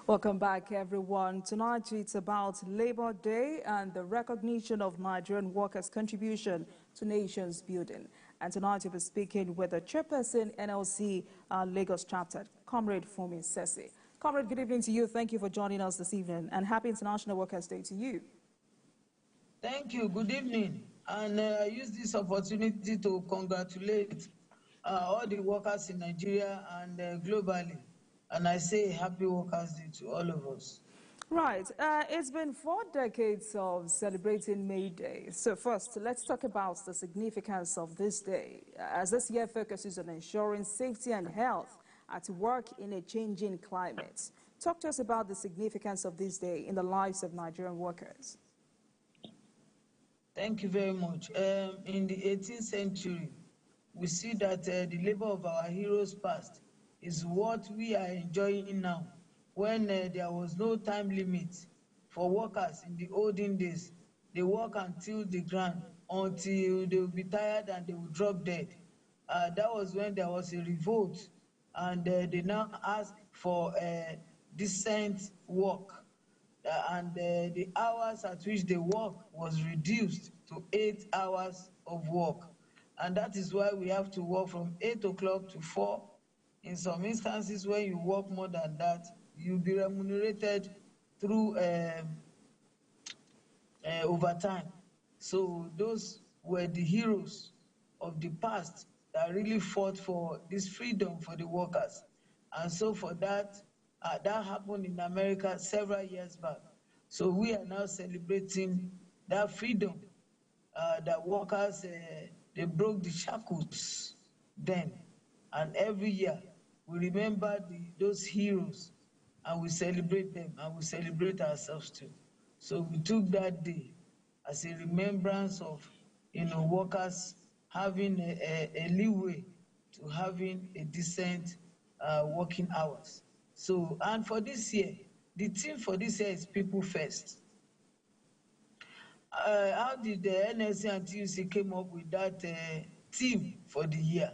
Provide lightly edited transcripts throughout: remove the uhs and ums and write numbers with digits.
Welcome back, everyone. Tonight it's about Labor Day and the recognition of Nigerian workers' contribution to nations building. And tonight we'll be speaking with the chairperson NLC Lagos chapter, Comrade Fumi Sese. Comrade, good evening to you. Thank you for joining us this evening, and happy International Workers' Day to you. Thank you. Good evening. And I use this opportunity to congratulate all the workers in Nigeria and globally. And I say happy Workers' Day to all of us. Right. It's been 4 decades of celebrating May Day. So first, let's talk about the significance of this day, as this year focuses on ensuring safety and health at work in a changing climate. Talk to us about the significance of this day in the lives of Nigerian workers. Thank you very much. In the 18th century, we see that the labor of our heroes past is what we are enjoying now, when there was no time limit for workers in the olden days. They work until the ground, until they will be tired and they will drop dead. That was when there was a revolt, and they now ask for decent work. And the hours at which they work was reduced to 8 hours of work. And that is why we have to work from 8 o'clock to 4. In some instances, when you work more than that, you'll be remunerated through overtime. So those were the heroes of the past that really fought for this freedom for the workers. And so for that, that happened in America several years back. So we are now celebrating that freedom that workers, they broke the shackles then. And every year we remember those heroes, and we celebrate them, and we celebrate ourselves too. So we took that day as a remembrance of, workers having a leeway to having a decent working hours. So, and for this year, the theme for this year is people first. How did the NLC and TVC came up with that theme for the year?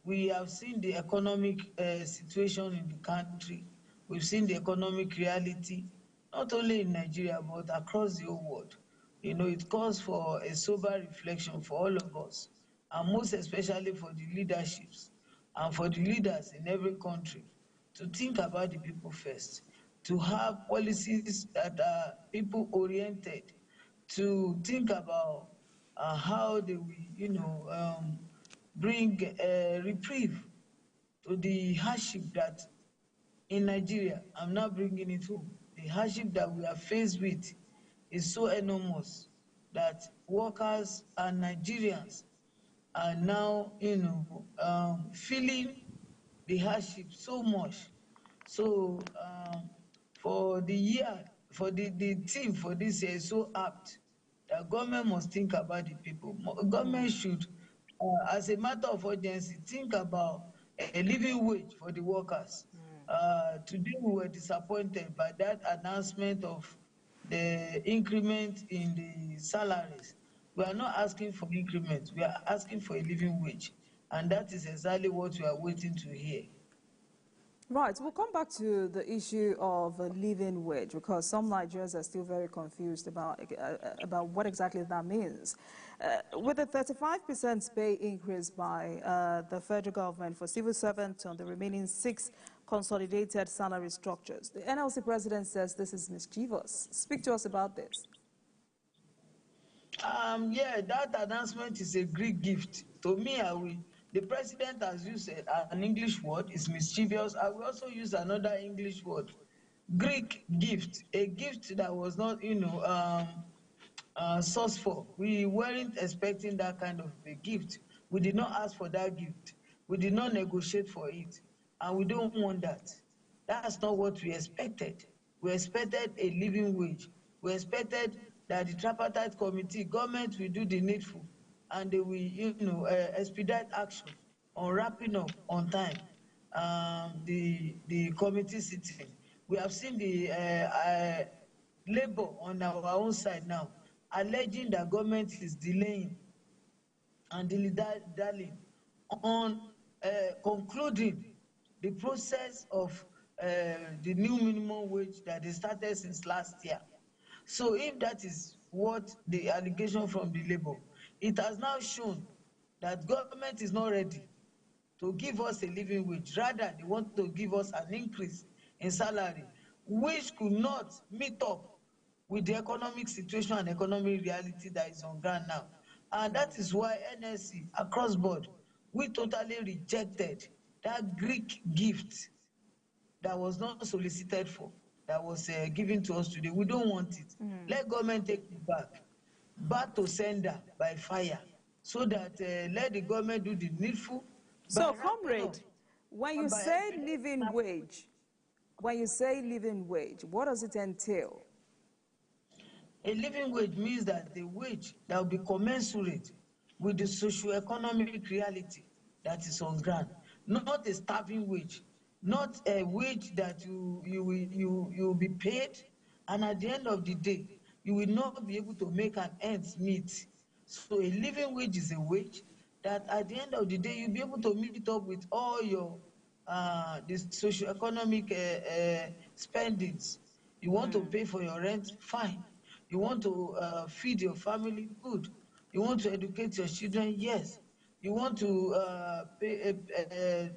We have seen the economic situation in the country. We've seen the economic reality, not only in Nigeria, but across the whole world. It calls for a sober reflection for all of us, and most especially for the leaderships and for the leaders in every country, to think about the people first, to have policies that are people-oriented, to think about how they will, bring a reprieve to the hardship that in Nigeria, I'm not bringing it home. The hardship that we are faced with is so enormous that workers and Nigerians are now, feeling the hardship so much. So for the year, for the theme for this year is so apt that government must think about the people. Government should, as a matter of urgency, think about a living wage for the workers. Today we were disappointed by that announcement of the increment in the salaries. We are not asking for increment, we are asking for a living wage. And that is exactly what we are waiting to hear. Right, we'll come back to the issue of a living wage, because some Nigerians are still very confused about what exactly that means. With a 35% pay increase by the federal government for civil servants on the remaining 6 consolidated salary structures, the NLC president says this is mischievous. Speak to us about this. Yeah, that announcement is a Greek gift. To me, the president, as you said, an English word is mischievous. I will also use another English word, Greek gift, a gift that was not, sourced for. We weren't expecting that kind of a gift. We did not ask for that gift. We did not negotiate for it, and we don't want that. That's not what we expected. We expected a living wage. We expected that the Tripartite committee, government will do the needful, and they will, expedite action on wrapping up on time the committee sitting. We have seen the labor on our own side now, alleging that government is delaying and dilly-dallying on concluding the process of the new minimum wage that they started since last year. So if that is what the allegation from the labor, it has now shown that government is not ready to give us a living wage. Rather, they want to give us an increase in salary, which could not meet up with the economic situation and economic reality that is on ground now. And that is why NSC across board, we totally rejected that Greek gift that was not solicited for, that was given to us today. We don't want it. Let government take it back to sender by fire, so that let the government do the needful by So, ramping comrade, up when you and by say helping living wage, what does it entail? a living wage means that the wage that will be commensurate with the socio-economic reality that is on ground, not a starving wage, not a wage that you will be paid, and at the end of the day, you will not be able to make an ends meet. So a living wage is a wage that at the end of the day, you'll be able to meet up with all your the socio-economic spendings. You want to pay for your rent, fine. You want to feed your family, good. You want to educate your children, yes. You want to pay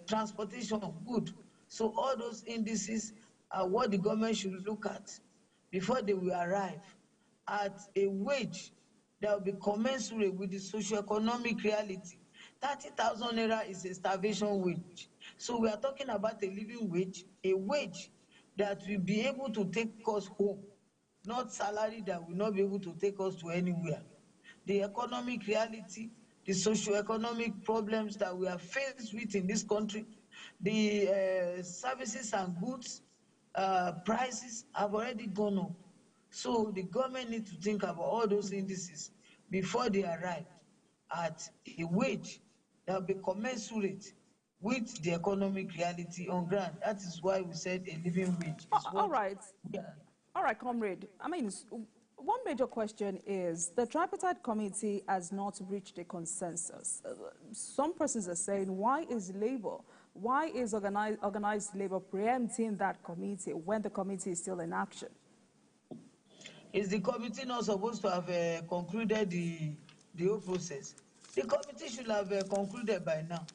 transportation, good. So all those indices are what the government should look at before they will arrive at a wage that will be commensurate with the socio-economic reality. 30,000 naira is a starvation wage. So we are talking about a living wage, a wage that will be able to take us home, not salary that will not be able to take us to anywhere. The economic reality, the socio-economic problems that we are faced with in this country, the services and goods prices have already gone up. So the government needs to think about all those indices before they arrive at a wage that will be commensurate with the economic reality on ground. That is why we said a living wage is All what right. we are. All right, comrade. One major question is the Tripartite Committee has not reached a consensus. Some persons are saying, why is organized labor preempting that committee when the committee is still in action? Is the committee not supposed to have concluded the whole process? The committee should have concluded by now.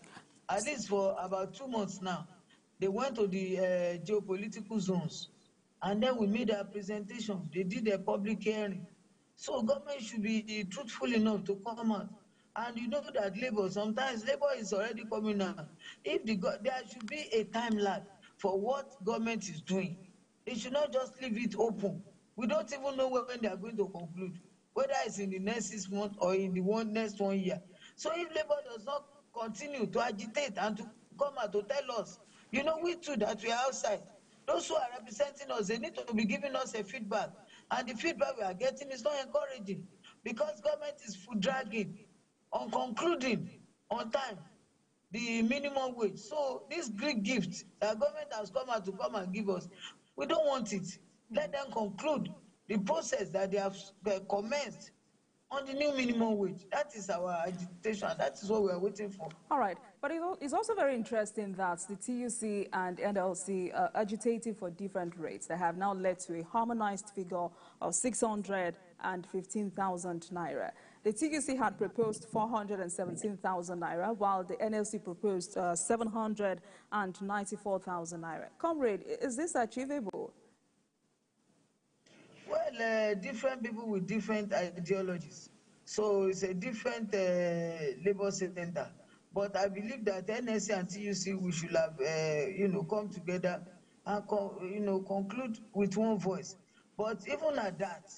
At least for about 2 months now. They went to the geopolitical zones, and then we made our presentation. They did a public hearing. So government should be truthful enough to come out. And you know that labor, sometimes labor is already coming out. There should be a time lag for what government is doing. They should not just leave it open. We don't even know when they are going to conclude, whether it's in the next 6 months or in the next 1 year. So if labor does not continue to agitate and to come out to tell us, you know, we too that we are outside, those who are representing us, they need to be giving us a feedback. And the feedback we are getting is not encouraging, because government is foot dragging on concluding on time the minimum wage. So this Greek gift that government has come out to come and give us, we don't want it. Let them conclude the process that they have commenced on the new minimum wage. That is our agitation. That is what we are waiting for. All right, but it's also very interesting that the TUC and NLC are agitating for different rates that have now led to a harmonized figure of 615,000 naira. The TUC had proposed 417,000 naira, while the NLC proposed 794,000 naira. Comrade, is this achievable? Well, different people with different ideologies. So it's a different labor center. But I believe that NSC and TUC, we should have, come together and, conclude with one voice. But even at that,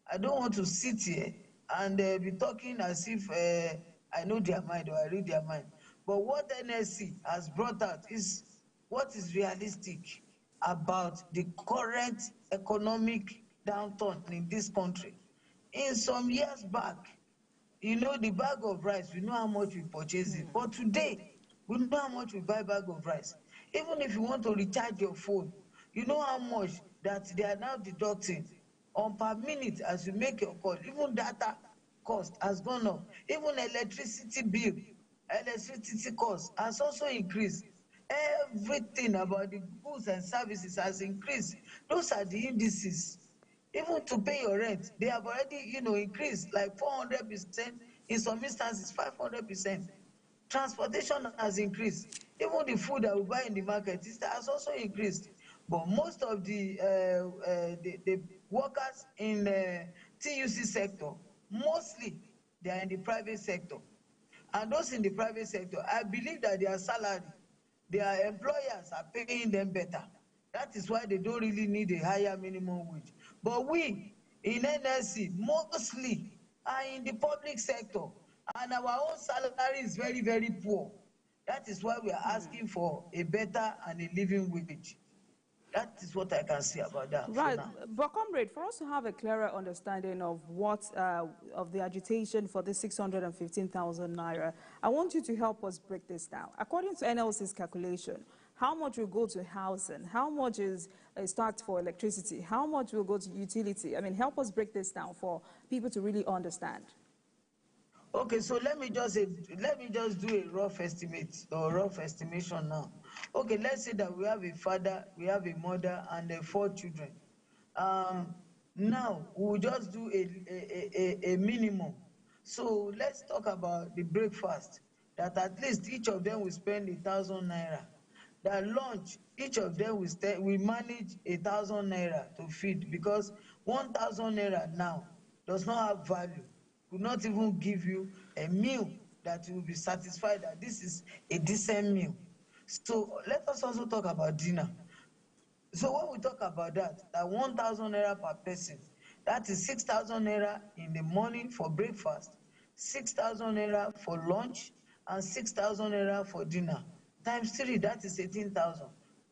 I don't want to sit here and be talking as if I know their mind or I read their mind. But what NSC has brought out is what is realistic about the current economic downturn in this country. In some years back, the bag of rice, we know how much we purchase it. But today, we know how much we buy bag of rice. Even if you want to recharge your phone, you know how much that they are now deducting on per minute as you make your call. Even data cost has gone up. Even electricity bill, electricity cost has also increased. Everything about the goods and services has increased. Those are the indices. Even to pay your rent, they have already, increased like 400%, in some instances 500%. Transportation has increased. Even the food that we buy in the market has also increased. But most of the workers in TUC sector, mostly they are in the private sector. And those in the private sector, I believe that their salary, their employers are paying them better. That is why they don't really need a higher minimum wage. But we in NSC mostly are in the public sector, and our own salary is very, very poor. That is why we are asking for a better and a living wage. That is what I can say about that for Right, now. but comrade, for us to have a clearer understanding of what of the agitation for the 615,000 naira, I want you to help us break this down. According to NLC's calculation, how much will go to housing? How much is taxed for electricity? How much will go to utility? I mean, help us break this down for people to really understand. Okay, so let me just do a rough estimate or rough estimation now. Okay, let's say that we have a father, we have a mother, and 4 children. Um, Now we'll just do a minimum. So let's talk about the breakfast. That at least each of them will spend 1,000 naira. That lunch, each of them will manage 1,000 naira to feed, because 1,000 naira now does not have value, could not even give you a meal that you will be satisfied that this is a decent meal. So let us also talk about dinner. So when we talk about that 1,000 naira per person, that is 6,000 naira in the morning for breakfast, 6,000 naira for lunch, and 6,000 naira for dinner. Times 3, that is 18,000.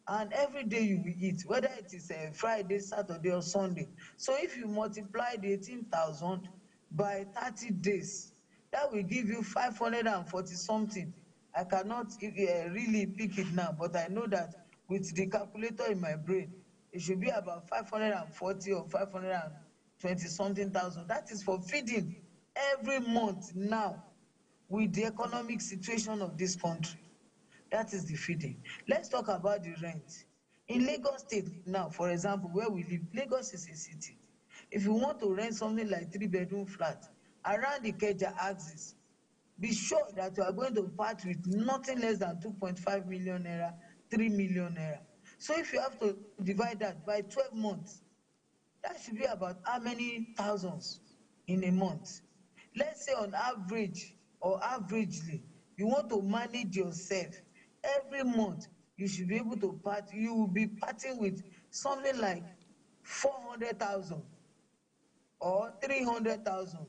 And every day you will eat, whether it is a Friday, Saturday, or Sunday. So if you multiply the 18,000 by 30 days, that will give you 540 something. I cannot really pick it now, but I know that with the calculator in my brain, it should be about 540 or 520 something thousand. That is for feeding every month now, with the economic situation of this country. That is the feeding. Let's talk about the rent. In Lagos State now, for example, where we live, Lagos is a city. If you want to rent something like 3-bedroom flat around the Ikeja axis, be sure that you are going to part with nothing less than 2.5 million naira, 3 million naira. So if you have to divide that by 12 months, that should be about how many thousands in a month? Let's say on average or averagely, you want to manage yourself every month, you should be able to you will be parting with something like 400,000 or 300,000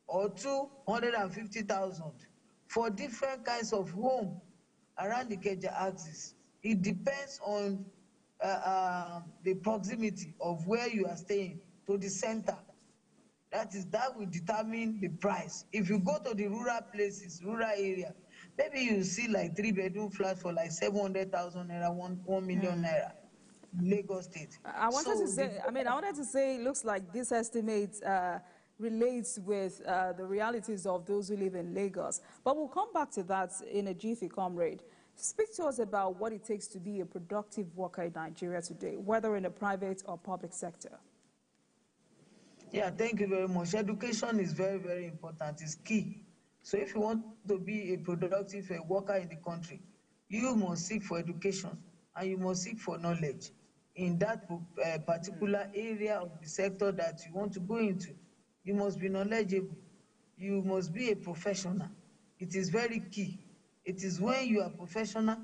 or 250,000 for different kinds of home around the Ikeja axis. It depends on the proximity of where you are staying to the center. That will determine the price. If you go to the rural places, rural area, maybe you see like 3-bedroom flat for like 700,000 naira, 1 million naira, Lagos State. I wanted to So the say, I wanted to say, it looks like this estimate relates with the realities of those who live in Lagos. But we'll come back to that in a jiffy, comrade. Speak to us about what it takes to be a productive worker in Nigeria today, whether in the private or public sector. Yeah, thank you very much. Education is very, very important. It's key. So if you want to be a productive worker in the country, you must seek for education and you must seek for knowledge in that particular area of the sector that you want to go into. You must be knowledgeable. You must be a professional. It is very key. It is when you are professional,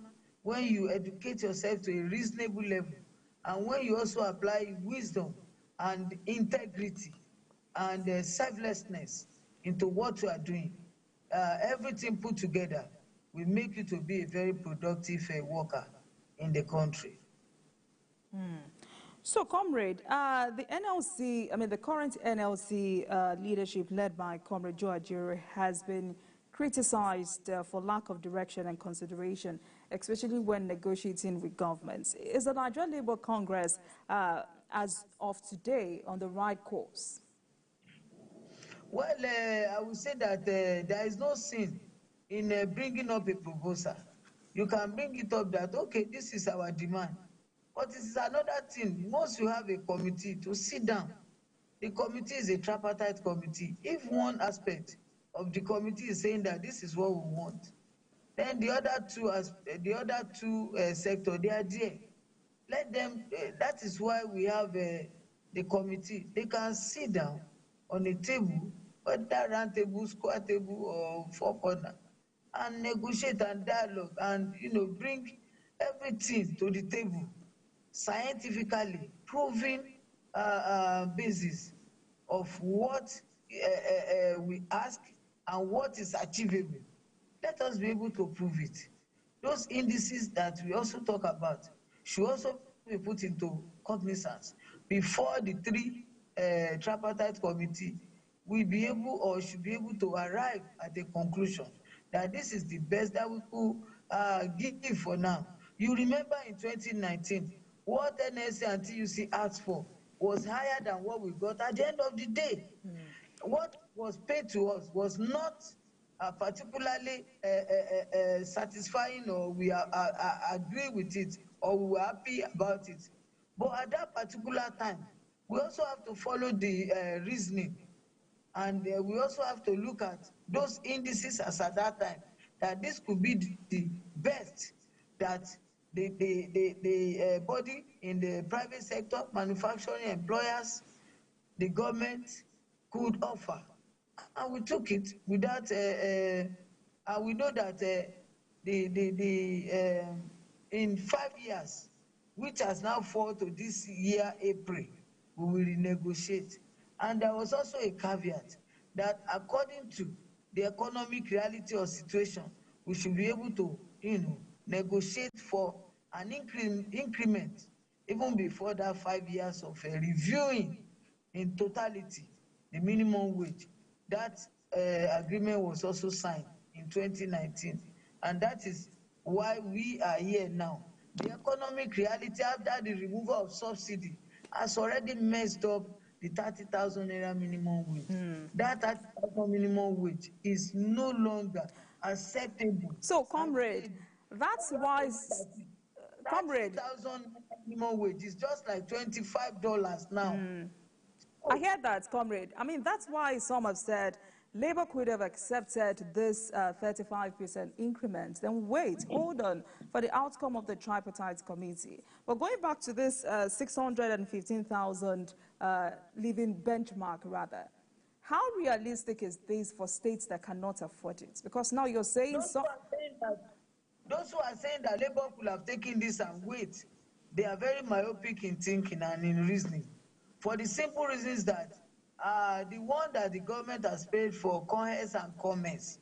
when you educate yourself to a reasonable level, and when you also apply wisdom and integrity and selflessness into what you are doing, everything put together will make you to be a very productive worker in the country. So, comrade, the NLC, the current NLC leadership led by Comrade Joe Ajero has been criticized for lack of direction and consideration, especially when negotiating with governments. Is the Nigerian Labour Congress, as of today, on the right course? Well, I would say that there is no sin in bringing up a proposal. you can bring it up that, okay, this is our demand. But it is another thing, once you have a committee to sit down, the committee is a tripartite committee. If one aspect of the committee is saying that this is what we want, then the other two sector, they are there. Let them, that is why we have the committee. They can sit down on a table, whether round table, square table, or four corner, and negotiate and dialogue, and bring everything to the table, scientifically proving basis of what we ask and what is achievable. Let us be able to prove it. Those indices that we also talk about should also be put into cognizance before the three tripartite committee will be able, or should be able, to arrive at a conclusion that this is the best that we could give for now. You remember in 2019, what NSA and TUC asked for was higher than what we got at the end of the day. What was paid to us was not particularly satisfying, or we agree with it, or we were happy about it. But at that particular time, we also have to follow the reasoning, and we also have to look at those indices as at that time, that this could be the best that the body in the private sector, manufacturing employers, the government could offer. And we took it without, and we know that in 5 years, which has now fallen to this year, April, we will renegotiate. And there was also a caveat that according to the economic reality or situation, we should be able to, negotiate for an increment even before that 5 years of reviewing in totality the minimum wage. That agreement was also signed in 2019, and that is why we are here now. The economic reality after the removal of subsidy has already messed up the 30,000 naira minimum wage. That 30,000 minimum wage is no longer acceptable. So, comrade, that's why, comrade, 30,000 minimum wage is just like $25 now. I hear that, comrade. I mean, that's why some have said Labour could have accepted this 35% increment. Then wait, hold on, for the outcome of the tripartite committee. But going back to this 615,000 living benchmark, rather, how realistic is this for states that cannot afford it? Because now you're saying Those who are saying that Labour could have taken this and wait, they are very myopic in thinking and in reasoning. For the simple reasons that the one that the government has paid for commerce and commerce,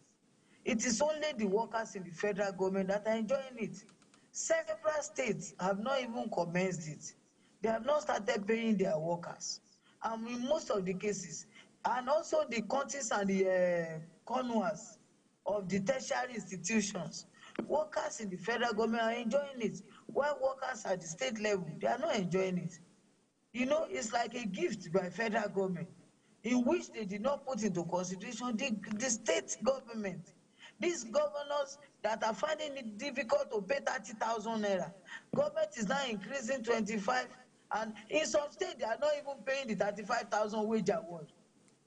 it is only the workers in the federal government that are enjoying it. Several states have not even commenced it. They have not started paying their workers. And in most of the cases, and also the counties and the connoisseurs of the tertiary institutions, workers in the federal government are enjoying it, while workers at the state level, they are not enjoying it. It's like a gift by federal government, in which they did not put into consideration the state government. These governors that are finding it difficult to pay 30,000 naira, government is now increasing 25, and in some states they are not even paying the 35,000 wage award.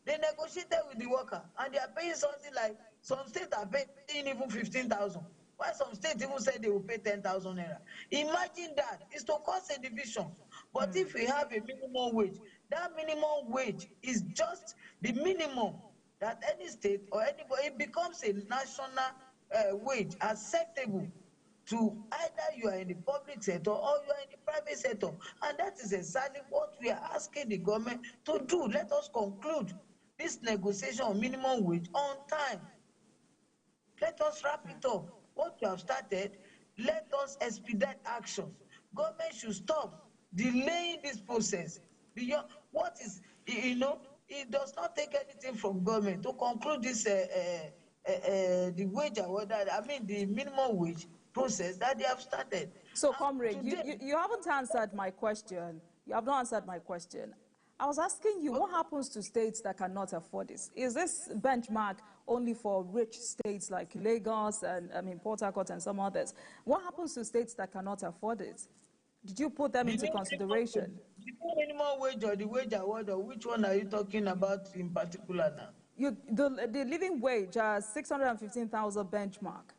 They negotiated with the worker, and they are paying something like, some states are paying even 15,000. While some states even said they will pay 10,000 naira. Imagine that. It's to cause a division. But if we have a minimum wage, that minimum wage is just the minimum that any state or anybody, it becomes a national wage acceptable to either you are in the public sector or you are in the private sector. And that is exactly what we are asking the government to do. Let us conclude this negotiation on minimum wage on time. Let us wrap it up. What we have started, let us expedite action. Government should stop delaying this process. Beyond what is, it does not take anything from government to conclude this the wage award, the minimum wage process that they have started. So, comrade, you haven't answered my question. You have not answered my question. I was asking you, what happens to states that cannot afford this? Is this benchmark only for rich states like Lagos and, Port Harcourt and some others? What happens to states that cannot afford it? Did you put them into consideration? The minimum wage or the wage award, or which one are you talking about in particular now? The living wage, 615,000 benchmark.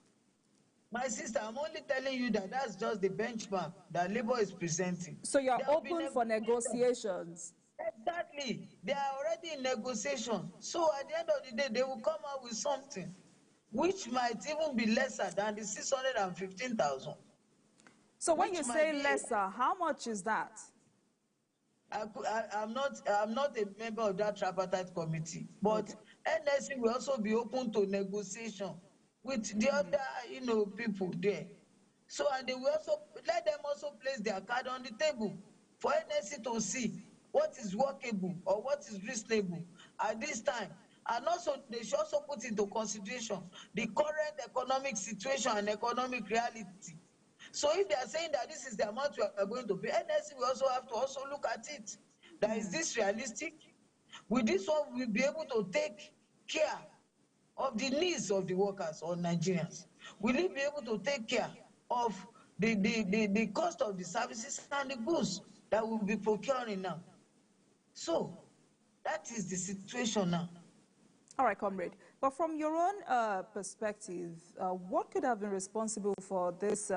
My sister, I'm only telling you that that's just the benchmark that Labour is presenting. So you're open for negotiations? Exactly. They are already in negotiation. So at the end of the day, they will come out with something which might even be lesser than the 615,000. So when you say lesser, how much is that? I'm not a member of that tripartite committee, but NSC will also be open to negotiation with the other, people there. So, and they will also let them also place their card on the table for NSC to see what is workable or what is reasonable at this time. And also, they should also put into consideration the current economic situation and economic reality. So if they are saying that this is the amount we are going to pay, NSC will also have to also look at it. That is this realistic? With this one, we'll be able to take care of the needs of the workers or Nigerians. Will it be able to take care of the cost of the services and the goods that we'll be procuring now? So that is the situation now. All right, comrade. But from your own perspective, what could have been responsible for this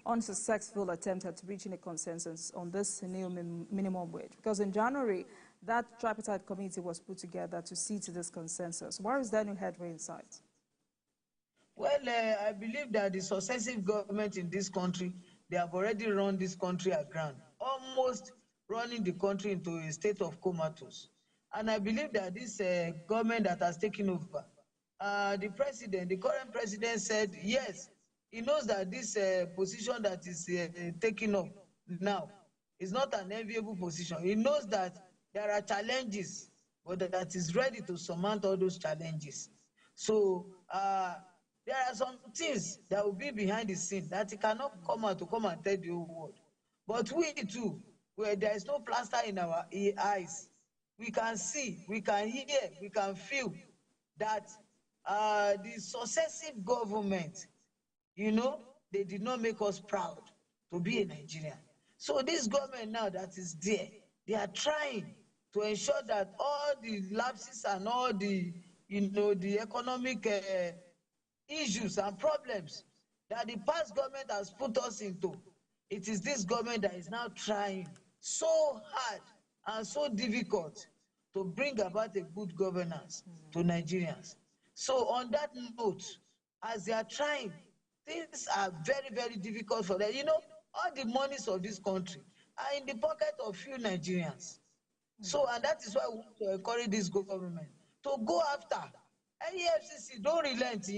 unsuccessful attempt at reaching a consensus on this new minimum wage? Because in January, that tripartite committee was put together to see to this consensus. Where is there no headway in sight? Well, I believe that the successive government in this country, they have already run this country aground, almost running the country into a state of comatose. And I believe that this government that has taken over, the current president said, yes, he knows that this position that is taken up now is not an enviable position. He knows that there are challenges, but that is ready to surmount all those challenges. So there are some things that will be behind the scene that he cannot come out to come and tell the whole world. But we too, where there is no plaster in our eyes, we can see, we can hear, we can feel that the successive government, they did not make us proud to be a Nigerian. So this government now that is there, they are trying to ensure that all the lapses and all the, the economic issues and problems that the past government has put us into, it is this government that is now trying so hard and so difficult to bring about a good governance to Nigerians. So on that note, as they are trying, things are very, very difficult for them. All the monies of this country are in the pocket of few Nigerians. So, and that is why we want to encourage this government to go after. And EFCC, don't relent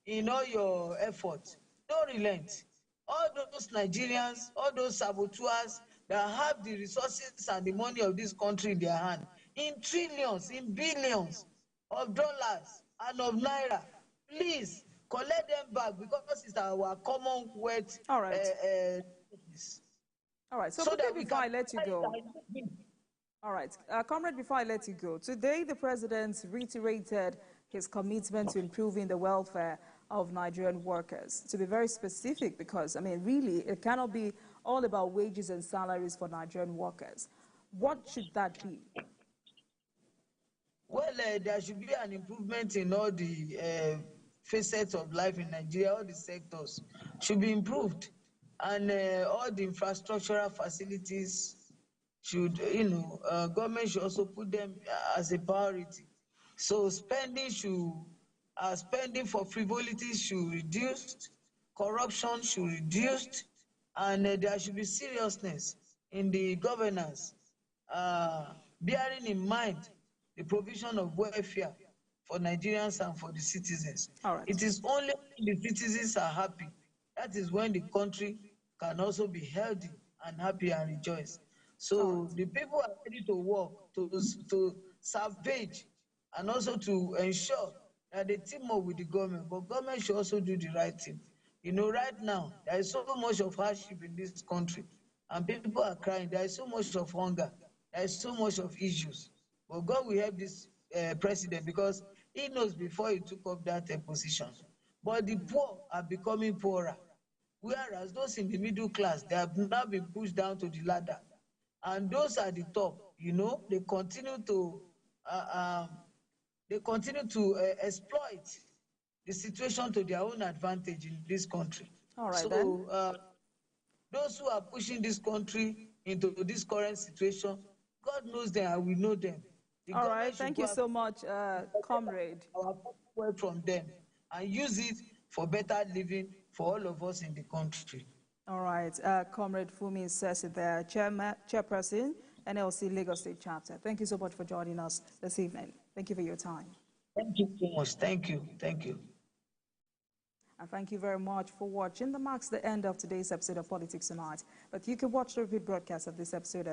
in all your efforts. Don't relent. All those Nigerians, all those saboteurs that have the resources and the money of this country in their hand, in trillions, in billions of dollars and of naira, please collect them back, because it's our commonwealth. All right. All right. So quickly before I let you go. All right. Comrade, before I let you go, today the president reiterated his commitment to improving the welfare of Nigerian workers. To be very specific, because, really, it cannot be all about wages and salaries for Nigerian workers. What should that be? Well, there should be an improvement in all the facets of life in Nigeria. All the sectors should be improved, and all the infrastructural facilities should, government should also put them as a priority. So spending for frivolities should reduce, corruption should reduce, and there should be seriousness in the governance, bearing in mind the provision of welfare for Nigerians and for the citizens. All right. It is only when the citizens are happy, that is when the country can also be healthy and happy and rejoice. So the people are ready to work, to salvage, and also to ensure that they team up with the government. But government should also do the right thing. Right now, there is so much of hardship in this country. and people are crying. There is so much of hunger. There is so much of issues. But God will help this president, because he knows before he took up that position. But the poor are becoming poorer, whereas those in the middle class, they have now been pushed down to the ladder. And those at the top, they continue to uh, um, exploit the situation to their own advantage in this country. All right, then. So those who are pushing this country into this current situation, God knows them and we know them. The All right. government should Thank go you after so much, Comrade. our wealth from them and use it for better living for all of us in the country. All right. Comrade Fumi Sesi there, Chairperson, NLC Lagos State Chapter. Thank you so much for joining us this evening. Thank you for your time. Thank you so much. Thank you. Thank you. And thank you very much for watching. That marks the end of today's episode of Politics Tonight. But you can watch the repeat broadcast of this episode at